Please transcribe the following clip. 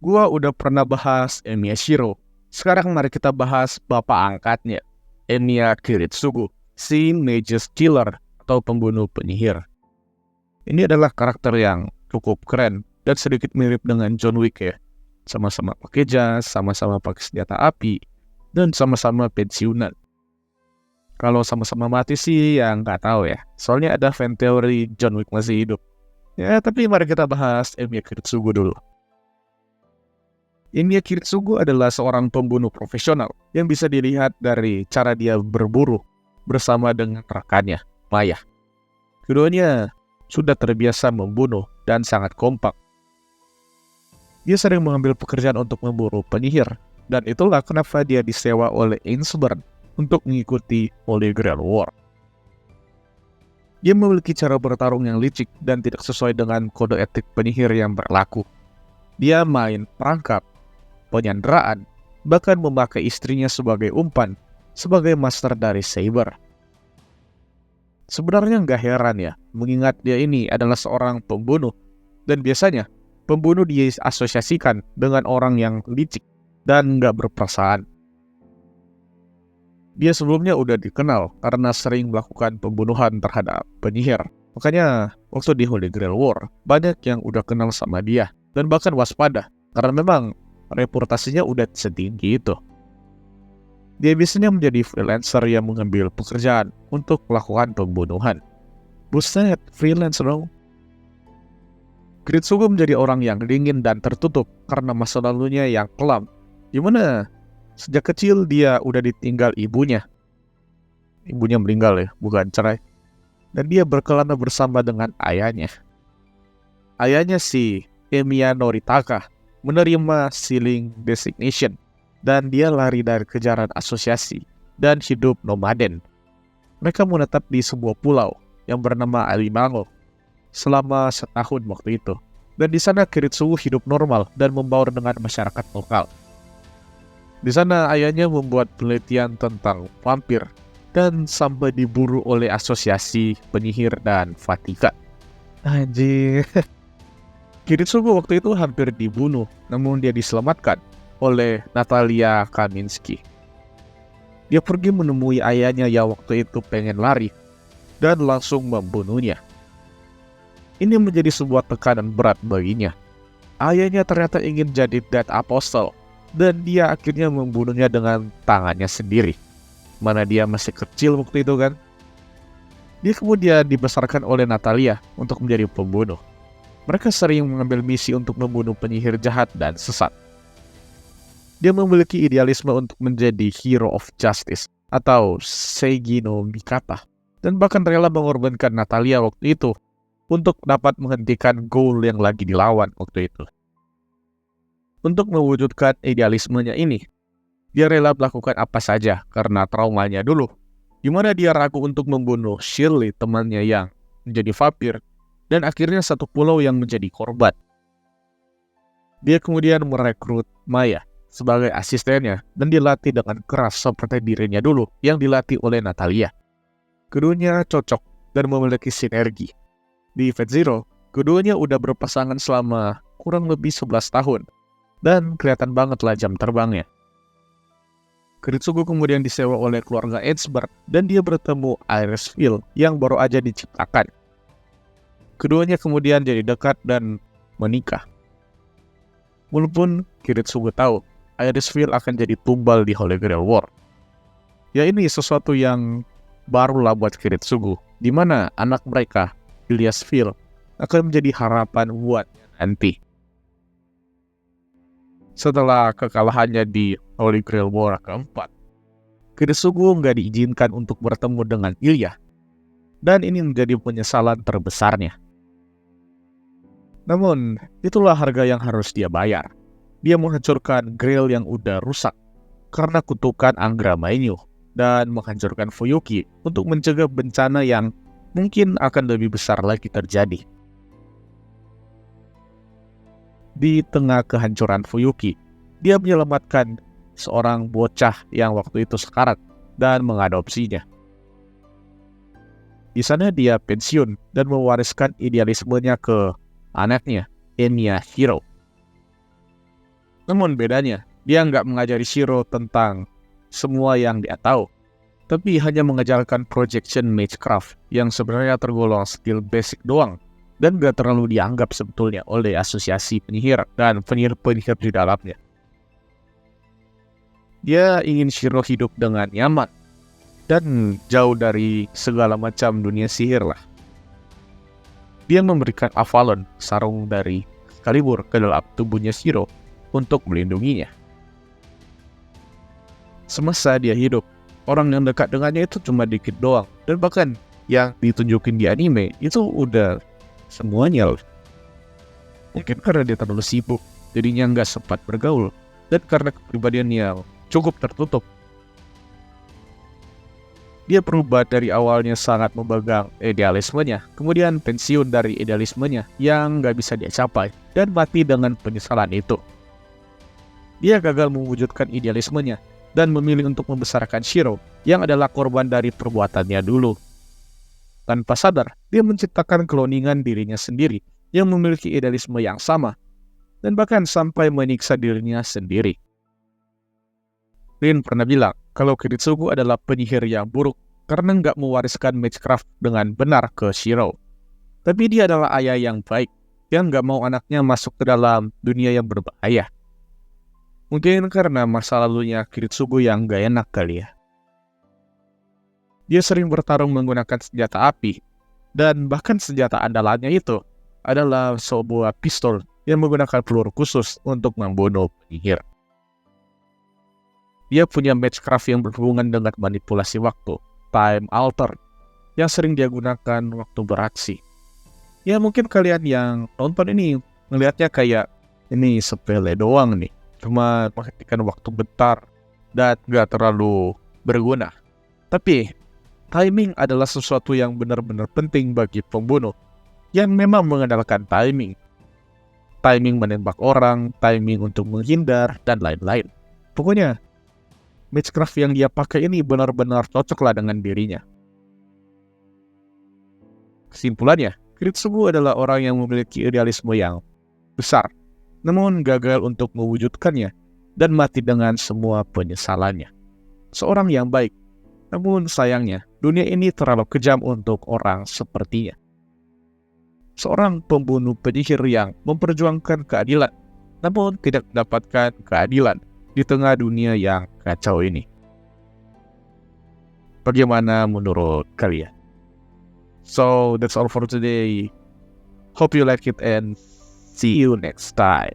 Gua udah pernah bahas Emiya Shiro. Sekarang mari kita bahas bapak angkatnya, Emiya Kiritsugu, si Magus Killer atau pembunuh penyihir. Ini adalah karakter yang cukup keren dan sedikit mirip dengan John Wick ya. Sama-sama pakai jas, sama-sama pakai senjata api, dan sama-sama pensiunan. Kalau sama-sama mati sih ya nggak tahu ya. Soalnya ada fan teori John Wick masih hidup. Ya tapi mari kita bahas Emiya Kiritsugu dulu. Emiya Kiritsugu adalah seorang pembunuh profesional yang bisa dilihat dari cara dia berburu bersama dengan rekannya, Maya. Keduanya sudah terbiasa membunuh dan sangat kompak. Dia sering mengambil pekerjaan untuk memburu penyihir, dan itulah kenapa dia disewa oleh Ainsburn untuk mengikuti Holy Grail War. Dia memiliki cara bertarung yang licik dan tidak sesuai dengan kode etik penyihir yang berlaku. Dia main perangkap, penyanderaan, bahkan memakai istrinya sebagai umpan, sebagai master dari Saber. Sebenarnya nggak heran ya, mengingat dia ini adalah seorang pembunuh, dan biasanya pembunuh diasosiasikan dengan orang yang licik dan nggak berperasaan. Dia sebelumnya udah dikenal karena sering melakukan pembunuhan terhadap penyihir. Makanya waktu di Holy Grail War, banyak yang udah kenal sama dia, dan bahkan waspada, karena memang reputasinya udah setinggi itu. Dia biasanya menjadi freelancer yang mengambil pekerjaan untuk melakukan pembunuhan. Buset, freelance dong. Kiritsugu menjadi orang yang dingin dan tertutup karena masa lalunya yang kelam. Gimana? Sejak kecil dia udah ditinggal ibunya. Ibunya meninggal ya, bukan cerai. Dan dia berkelana bersama dengan ayahnya. Ayahnya si Emiya Noritaka menerima sealing designation dan dia lari dari kejaran asosiasi dan hidup nomaden. Mereka menetap di sebuah pulau yang bernama Alimango selama setahun waktu itu. Dan di sana Kiritsugu hidup normal dan membaur dengan masyarakat lokal. Di sana ayahnya membuat penelitian tentang vampir dan sampai diburu oleh asosiasi penyihir dan Vatikan. Anjir. Kiritsugu waktu itu hampir dibunuh, namun dia diselamatkan oleh Natalia Kaminsky. Dia pergi menemui ayahnya yang waktu itu pengen lari dan langsung membunuhnya. Ini menjadi sebuah tekanan berat baginya. Ayahnya ternyata ingin jadi Death Apostle dan dia akhirnya membunuhnya dengan tangannya sendiri. Mana dia masih kecil waktu itu kan? Dia kemudian dibesarkan oleh Natalia untuk menjadi pembunuh. Mereka sering mengambil misi untuk membunuh penyihir jahat dan sesat. Dia memiliki idealisme untuk menjadi hero of justice atau Seigi no Mikata, dan bahkan rela mengorbankan Natalia waktu itu untuk dapat menghentikan goal yang lagi dilawan waktu itu. Untuk mewujudkan idealismenya ini, dia rela melakukan apa saja karena traumanya dulu, di mana dia ragu untuk membunuh Shirley, temannya yang menjadi vampir, dan akhirnya satu pulau yang menjadi korban. Dia kemudian merekrut Maya sebagai asistennya dan dilatih dengan keras seperti dirinya dulu yang dilatih oleh Natalia. Keduanya cocok dan memiliki sinergi. Di Fate Zero, keduanya udah berpasangan selama kurang lebih 11 tahun dan kelihatan banget lah jam terbangnya. Kiritsugu kemudian disewa oleh keluarga Ainsburn dan dia bertemu Irisville yang baru aja diciptakan. Keduanya kemudian jadi dekat dan menikah. Walaupun Kiritsugu tahu Irisville akan jadi tumbal di Holy Grail War. Ya ini sesuatu yang baru lah buat Kiritsugu, di mana anak mereka, Iliasville, akan menjadi harapan buat nanti. Setelah kekalahannya di Holy Grail War keempat, Kiritsugu nggak diizinkan untuk bertemu dengan Ilya, dan ini menjadi penyesalan terbesarnya. Namun, itulah harga yang harus dia bayar. Dia menghancurkan Grail yang udah rusak karena kutukan Angra Mainyu dan menghancurkan Fuyuki untuk mencegah bencana yang mungkin akan lebih besar lagi terjadi. Di tengah kehancuran Fuyuki, dia menyelamatkan seorang bocah yang waktu itu sekarat dan mengadopsinya. Di sana dia pensiun dan mewariskan idealismenya ke anaknya, Emiya Shiro. Namun bedanya, dia nggak mengajari Shiro tentang semua yang dia tahu, tapi hanya mengajarkan projection magecraft yang sebenarnya tergolong skill basic doang dan gak terlalu dianggap sebetulnya oleh asosiasi penyihir dan penyihir-penyihir di dalamnya. Dia ingin Shiro hidup dengan nyaman dan jauh dari segala macam dunia sihir lah. Dia memberikan Avalon, sarung dari Excalibur, ke dalam tubuhnya Shiro untuk melindunginya. Semasa dia hidup, orang yang dekat dengannya itu cuma dikit doang. Dan bahkan yang ditunjukin di anime itu udah semuanya loh. Mungkin karena dia terlalu sibuk, jadinya nggak sempat bergaul. Dan karena kepribadian yang cukup tertutup, dia berubah dari awalnya sangat memegang idealismenya, kemudian pensiun dari idealismenya yang nggak bisa dia capai, dan mati dengan penyesalan itu. Dia gagal mewujudkan idealismenya, dan memilih untuk membesarkan Shiro, yang adalah korban dari perbuatannya dulu. Tanpa sadar, dia menciptakan kloningan dirinya sendiri, yang memiliki idealisme yang sama, dan bahkan sampai menyiksa dirinya sendiri. Rin pernah bilang, kalau Kiritsugu adalah penyihir yang buruk, karena nggak mewariskan magecraft dengan benar ke Shiro. Tapi dia adalah ayah yang baik, yang nggak mau anaknya masuk ke dalam dunia yang berbahaya. Mungkin karena masa lalunya Kiritsugu yang gak enak kali ya. Dia sering bertarung menggunakan senjata api, dan bahkan senjata andalannya itu adalah sebuah pistol yang menggunakan peluru khusus untuk membunuh penyihir. Dia punya magecraft yang berhubungan dengan manipulasi waktu, time alter, yang sering dia gunakan waktu beraksi. Ya mungkin kalian yang nonton ini melihatnya kayak ini sepele doang nih, cuma menghentikan waktu bentar dan gak terlalu berguna. Tapi timing adalah sesuatu yang benar-benar penting bagi pembunuh yang memang mengandalkan timing. Timing menembak orang, timing untuk menghindar, dan lain-lain. Pokoknya magecraft yang dia pakai ini benar-benar cocoklah dengan dirinya. Kesimpulannya, Kiritsugu adalah orang yang memiliki idealisme yang besar, namun gagal untuk mewujudkannya dan mati dengan semua penyesalannya. Seorang yang baik, namun sayangnya dunia ini terlalu kejam untuk orang sepertinya. Seorang pembunuh penyihir yang memperjuangkan keadilan, namun tidak mendapatkan keadilan di tengah dunia yang kacau ini. Bagaimana menurut kalian? So that's all for today. Hope you like it and see you next time.